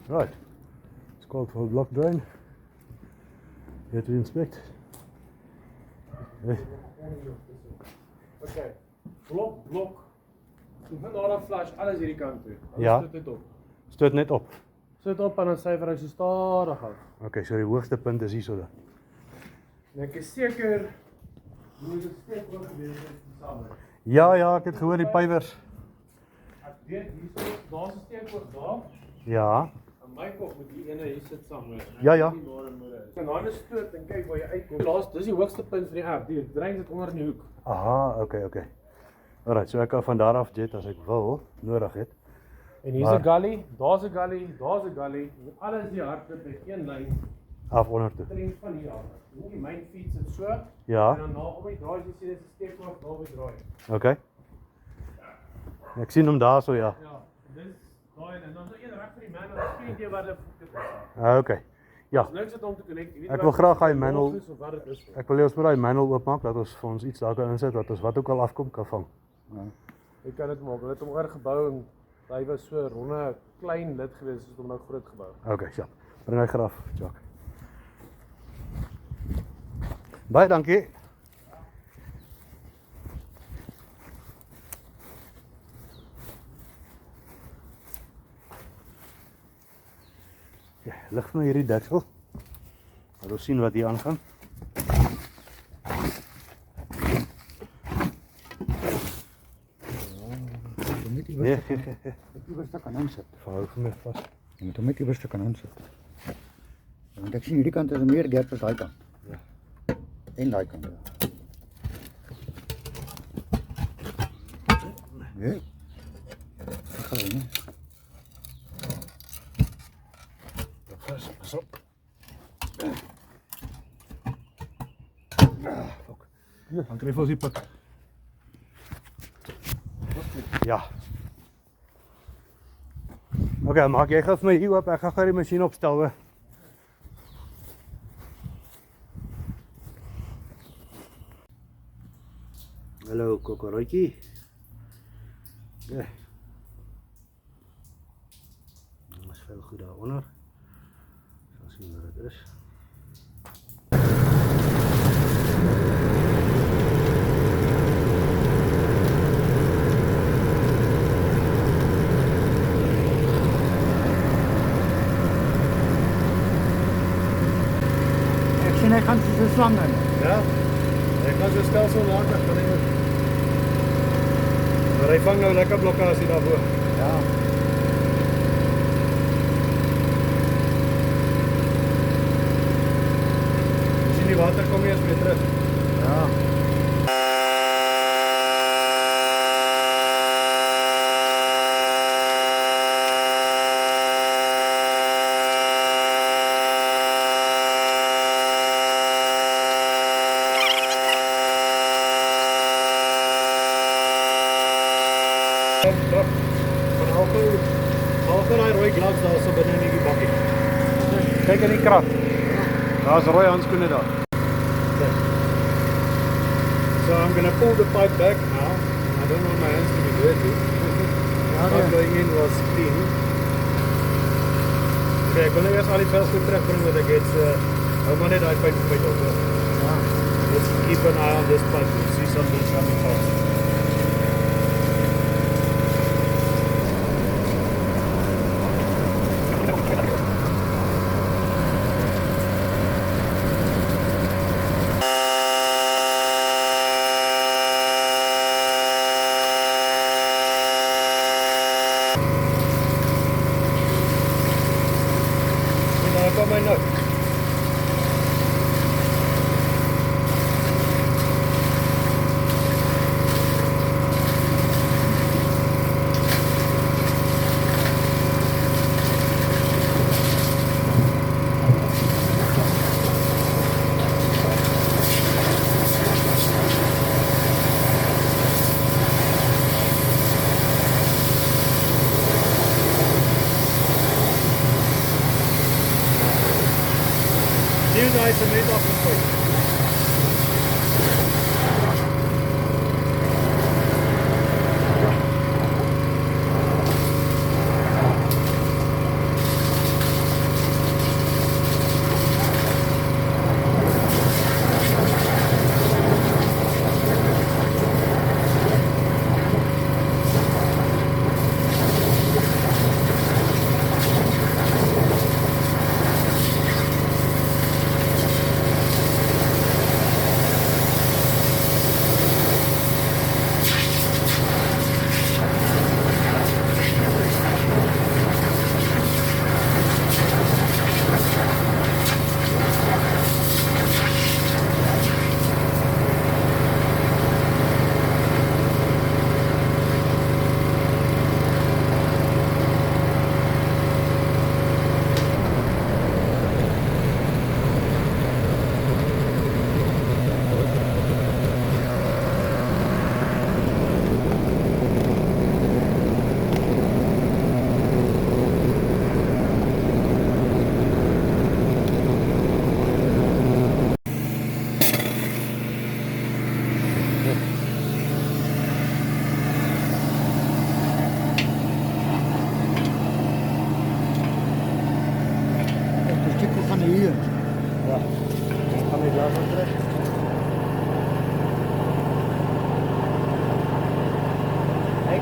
Right. It's called for a block drain. Here to inspect. Okay. Blok. So van daar af flash alles hierdie kant toe. Ja. Stoot dit op. Stoot net op. Stoot op en dan syfer hy so stadig af. Okay, so die hoogste punt is hier so dan. En ek is seker hoe dit steek ook gewees het saam. Ja, ek het gehoor die pywers. Ek weet hierso daar's 'n steekwoord daar. Ja. En my kop met die ene hier sit saam met. Ja. En dan stoot en kyk waar jy uitkom. Laas, dis die hoogste punt van die erf. Die drein sit onder in die hoek. Aha, okay. Alright, so ek kan van daar af jet as ek wil, nodig het. En hier's 'n gully, daar's 'n gully, daar's 'n gully. En alles die hardloop met een lyn Af onder toe. trend van hier af. Die myn fiets sit so. Ja. En dan na om die draai jy sien dis 'n steekwoord daar by draai. Okay. Ek sien hom daar so ja. Ja, dis daai en dan so een reg vir die man, dan sien jy wat dit is. Okay. Ja. Niks het om te connect. Jy weet Ek wil graag daai manual. wat dit is. Ek wil hê ons moet daai manual oopmaak dat ons vir ons iets daar kan insit wat ons wat ook al afkom kan vang. Ja. Jy kan dit maak. Hulle het hom oorgebou en hy was so ronde klein lid gewees, het hom nou groot gebou. Okay, ja. Bring hy graf, Jacques. Baie dankie. Ja, lig nou hierdie deksel. Laat ons sien wat hier aangaan. Nee, Die eerste kan insit. Hou vir my vas. Jy moet hom net die eerste kan insit. Want ek sien hierdie kant is meer gap as daai kant. Ja. En daai kant. Nee. Ek gaan nie. Pas op. Fuck. Dan kry ons die pik. Ja. Okay, maak jy gou vir my hier oop. Ek gaan gou die masjien opstel hoor. Hallo kokorootjie. Ja. Ons veel goed daaronder. Sal sien wat dit is. Ek sien hy gaan so slang in. Ja. Ek kan so stelsel maak dat kan nie. Maar hy vang nou lekker blokkasie daarbo. Ja. Sien die water kom eers weer terug. Ja. Van alcohol daai rooi gloves daar so binne in die bakkie. Kyk in die krag. Daar's rooi handskoene daar. So I'm going to pull the pipe back now. I don't want my hands to be dirty. What going in was clean. Okay, ek wil nou eers al die vel goed terugbring dat ek het hou maar net daai pipe vir my dop. Ja. Let's keep an eye on this pipe. You see something coming fast. Kom maar nou. Duw daai sement af en gooi.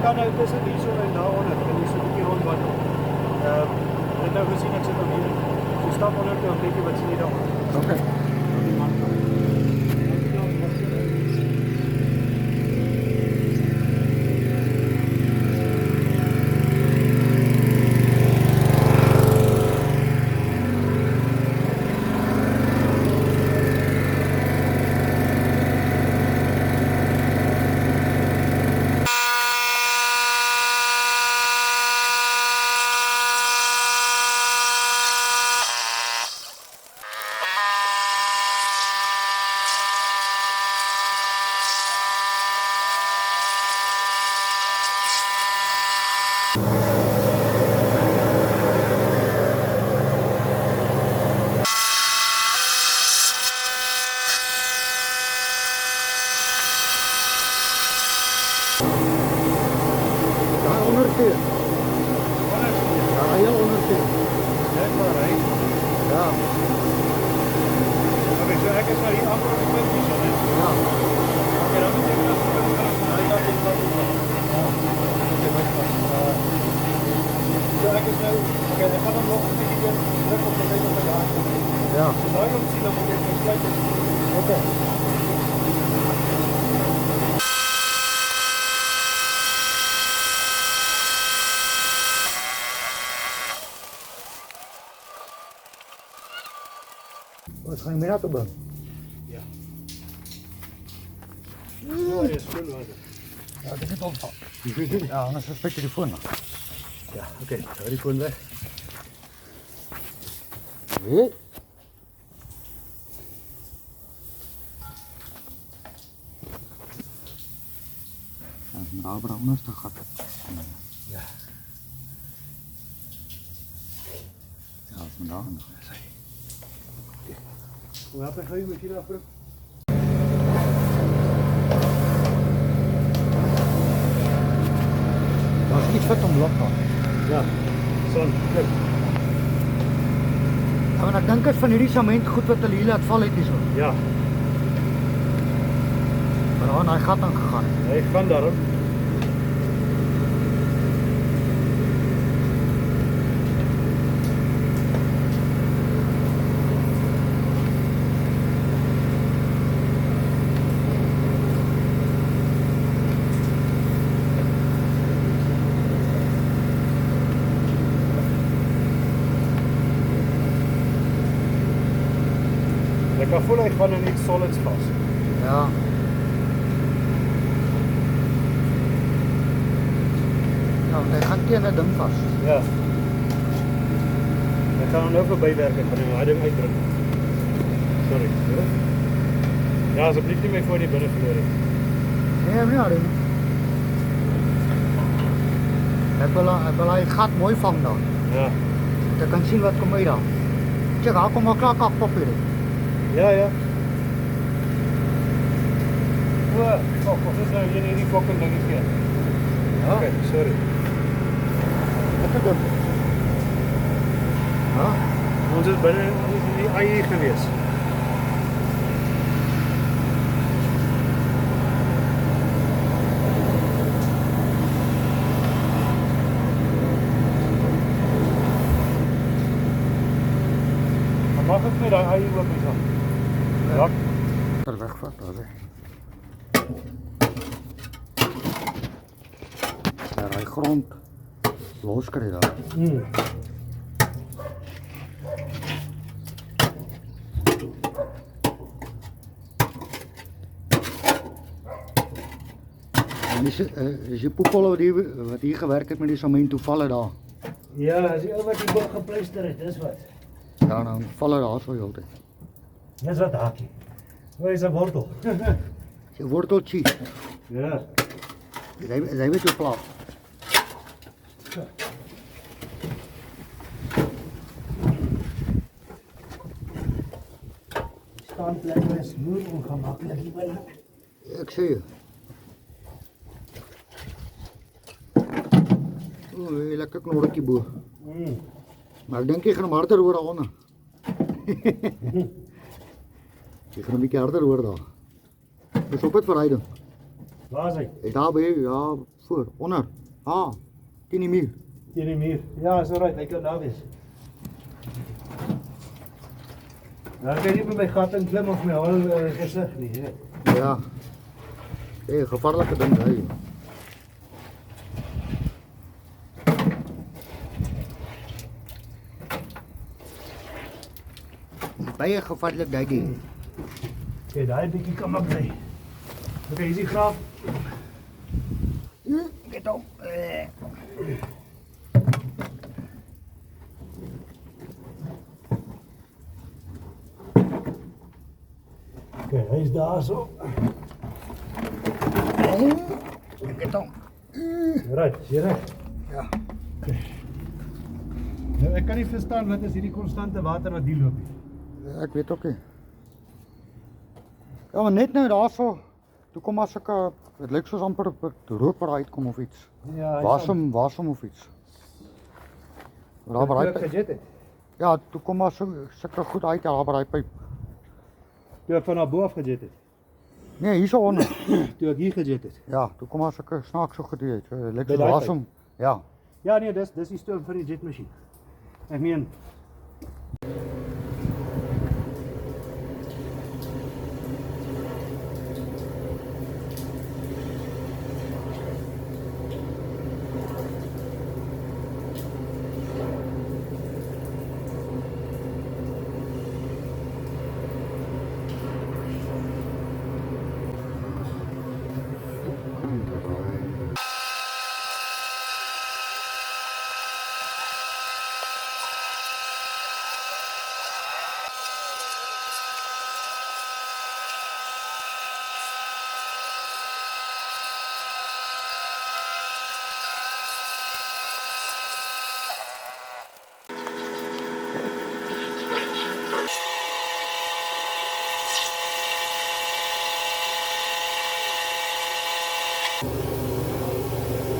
kan nou tussen hierso en daaronder, kan jy so 'n bietjie rondwandel. Ek het nou gesien ek sit hom hier. So stap onder toe en kyk jy wat sien jy daar. Okay. Daar onder toe. Daar heel onder toe. Net maar hy. Ja. Okay, so ek is nou hier amper op die punt hierso net. Ja. Okay, dan moet ek nou hy gaan dit wat. Ja. Okay, my pas. So ek is nou, okay, ek gaan hom nog 'n bietjie druk op die kant van daar. Ja. So daai om sien dan moet ek nou sluit. Okay. Wat gaan je meer laten doen? Ja. Oh, dit is goed water. Ja, dit is opval. Ja, anders is je die phone nog. Ja, okay, hou die foon weg. Nee. Ja, maar anders dan gaat het. Ja. Ja, als we daar nog. Hoe help ek gou met hierdie afbreek? Dat is iets wat omlop dan. Ja. Son, kijk. Ja, maar ek dink is van hierdie sement goed wat hulle hier laat val het hierso. Ja, Maar daar in daai gat aangegaan. hy gaan daarop. Ek kan voel hy gaan in iets solids vas. Ja. Ja, want hy gaan teen 'n ding vas. Ja. Ek gaan hom nou verbywerk, ek gaan hom daai ding uitdruk. Sorry. Hoor? Ja, asseblief nie my voor die binne verloor nie. Nee, nie alleen. Ek wil hy gat mooi vang dan. Ja. Dat ek kan sien wat kom uit daar. Check, daar kom al klaar kak op hier. Ja, ja. Oh, dis nou hier hierdie fucking dingetjie. Ja. Okay, sorry. Wat het doen? Ja. Ons is binne in die AI gewees. Maar mag ek met daai AI oop is dan? Ja. Er wegvat, daar is. Ja, daai grond los kry daar. En is je poepel wat hier gewerkt heeft met die cement, toe vallen daar. Ja, as jy oor die boog gepluister het, dis wat. Ja, dan vallen daar zo heel tijd. Dis wat hakie. Waar is 'n wortel? Je worteltje, Ja. zij weet je plaat. Standplek is moer ongemaklik hier binne. Ik zie je. Oeh, lekker knorretje boer. Maar ik denk je gaat hem harder worden onder. Je gaat een beetje harder worden daar. Dus op het verrijden. Waar is hy? Daar ben je, ja, Voor, onder. Ah, teen die muur. Teen die muur. Ja, is alright, hy kan daar wees. Nou kan jy nie by my gat in klim of my hol gesig nie, hè. Ja. Gevaarlike ding, hy. Baie gevaarlik, daai ding. Kijk, daar bietjie kan maar bly. Ok, hier is die graaf. Get op. Kijk, hy is daar so. Get op. Right, is jy reg? Ja. Nou, ek kan nie verstaan wat is hierdie konstante water wat hier loop nie. Ja, ek weet ook nie. Ja, maar net nou daarso, toe kom as ek, het lyk soos amper rook wat uitkom of iets. Ja, Wasem of iets. Daar waar hy pyp. gejet het. Ja, toe kom maar sulke goed uit, daar waar hy pyp. Toe ek van daar bo af gejet het. Nee, hierso onder. Toe ek hier gejet het. Ja, toe kom maar sulke snaakse goed uit. Lyk By soos daai wasem. Ja. Ja nee, dis die stoom van die jetmasjien. Ek meen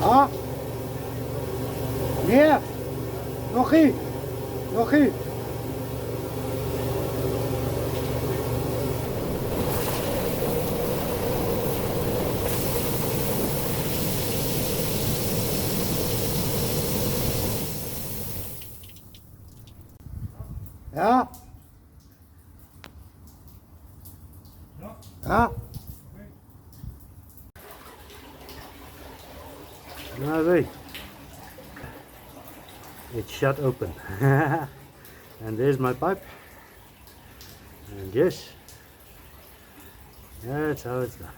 Ah. Nee. Nog nie. Nog nie. Ja. Ja. nou wait. It's shut open. And there's my pipe. And yes. That's how it's done.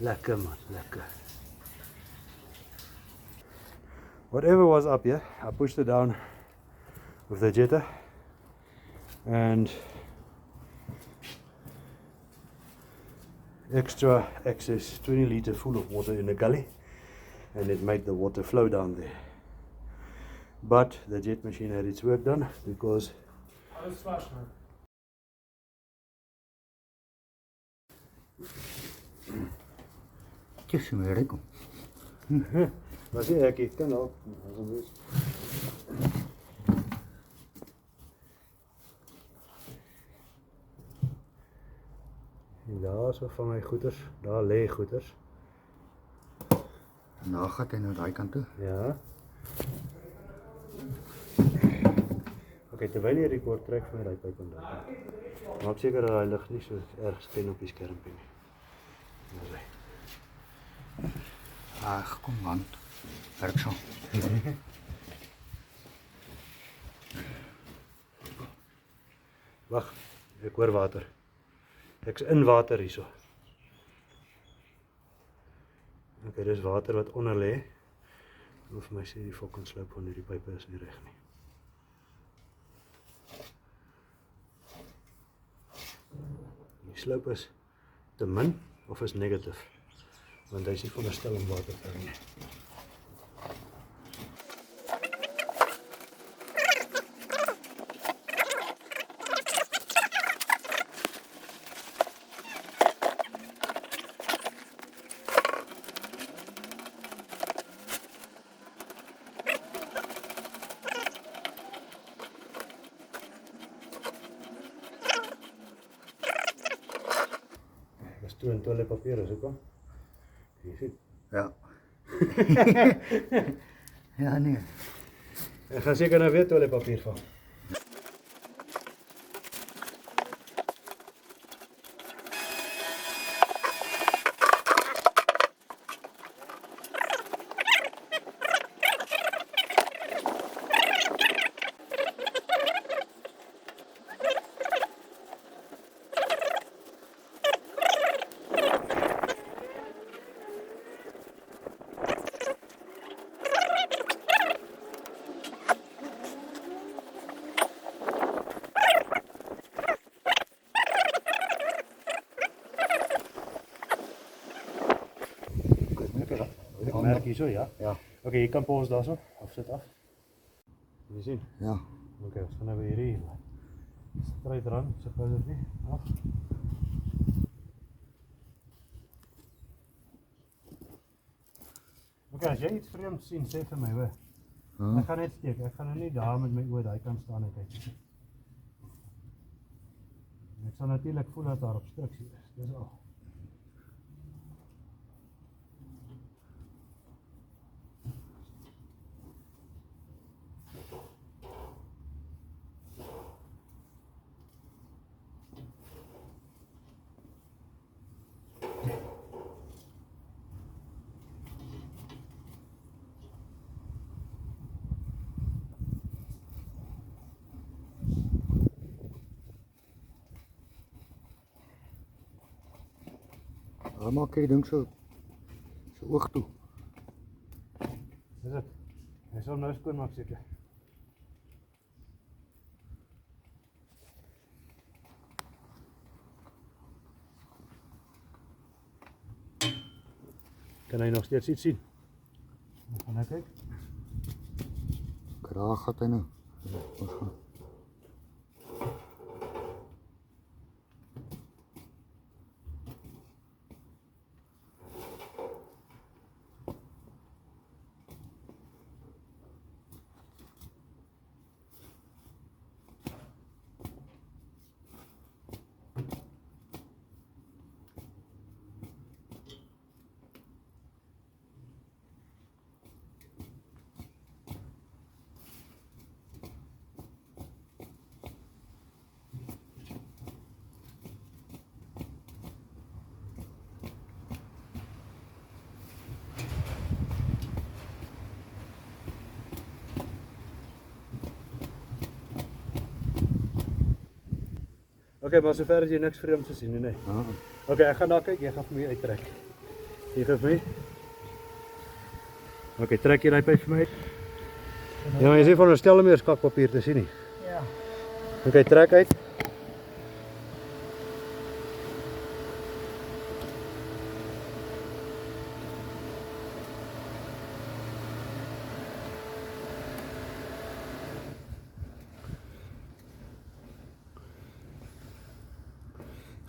Lekker man, lekker. Whatever was up here, I pushed it down with the jetter and extra excess 20 litre full of water in the gully, and it made the water flow down there. But the jet machine had its work done because Alles vars nou. Tjus, my rekom. was nie ek kan help. En daar so van my goeders, daar lê goeders. En daar gaan hy nou daai kant toe. Ja. Ok, terwyl jy rekord trek vir my daai pyp en daai. Maak seker dat hy lig nie so erg skyn op die skermpie nie. Nee. Ag, kom man. Werk so. Wag, ek hoor water. Ek's in water hierso. Ok, dis water wat onder lê. Of my sê die fucking sloop van hierdie pype is nie reg nie. Die sloop is te min of is negatief. Want hy is nie veronderstel om water te hou nie. tissue en toiletpapier is ook al. Jy sien. Ja. Ja, nee. Ek gaan seker nou weer toiletpapier van. Merk hier zo, ja? Ja. Oké, je kan pauze daar zo, of zet af. Je zien? Ja. Oké, we gaan even hier. Strijd eraan, zeg maar dat niet. Af. Oké, als jij iets vreemds ziet, zeg van mij weg. Ik ga net steken, ik ga er niet daar met mijn oor daar kan staan en kijken. Ik zal natuurlijk voelen dat daar obstructie is, dat is al. Dan maak jy ding so oog toe. Is het? Hij zal nou skoon maak zeker. Kan hij nog steeds iets zien? Dan gaan we kijken. Kraag gaat hy nou. Ons gaan. Oké, maar zover is hier niks vreemds te zien, nee. Ja. Oké, ik ga daar kijken, jij gaat voor mij uittrekken. Je geeft mij. Oké, trek je die pijp voor mij. Ja, maar je ziet van een stel meer skakpapier te zien. Nie. Ja. Oké, trek uit.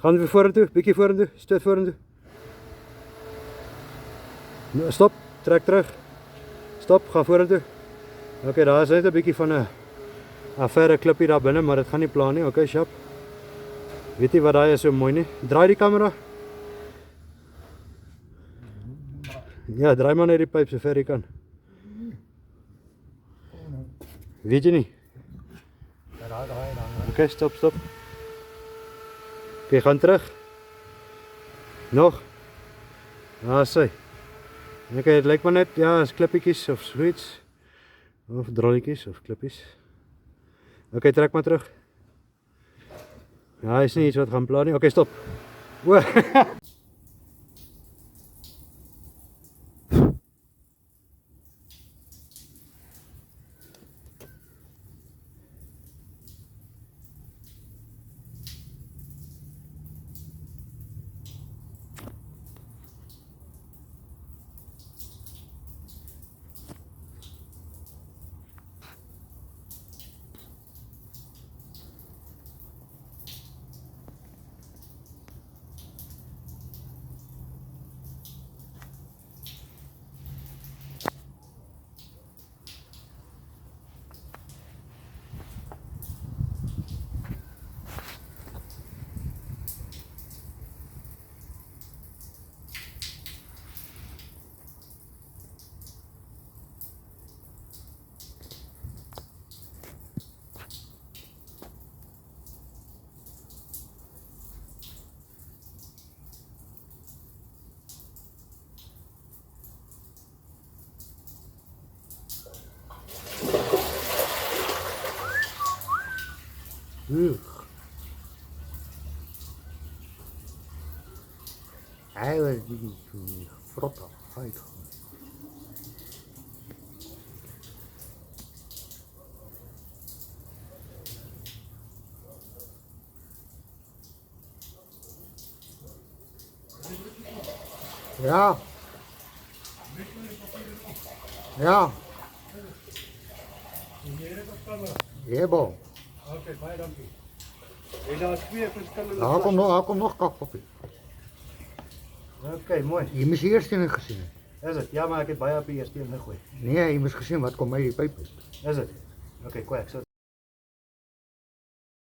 Gaan we vorentoe, bietjie vorentoe, stoot vorentoe. Stop, trek terug. Stop, ga vorentoe. Oké, daar is net 'n bietjie van 'n verre klippie daar binne, maar dit gaan nie pla nie. Oké, sharp. Weet jy wat daai is so mooi nie? Draai die kamera. Ja, draai maar net die pyp so ver jy kan. Weet jy nie? Oké, stop, stop. Oké, gaan terug. Nog. Daar is hy. Oké, het lyk maar net, ja, is klippietjies of zoiets. Of drolletjies of klippies. Oké, trek maar terug. Ja, is nie iets wat gaan pla nie. Oké, stop. O. Ugh. Hij was die frotta uit. Ja. Ja. Ja, bo. Okay, baie dankie. Jy daar 2 verskillende. Daar kom nog kakpapier. Okay, mooi. Je moest die eerste een gezien. Is dit? Ja, maar ek het baie op die eerste een gegooi. Nee, je moest gezien wat komt uit die pijp. Is dit? Okay, kwek. So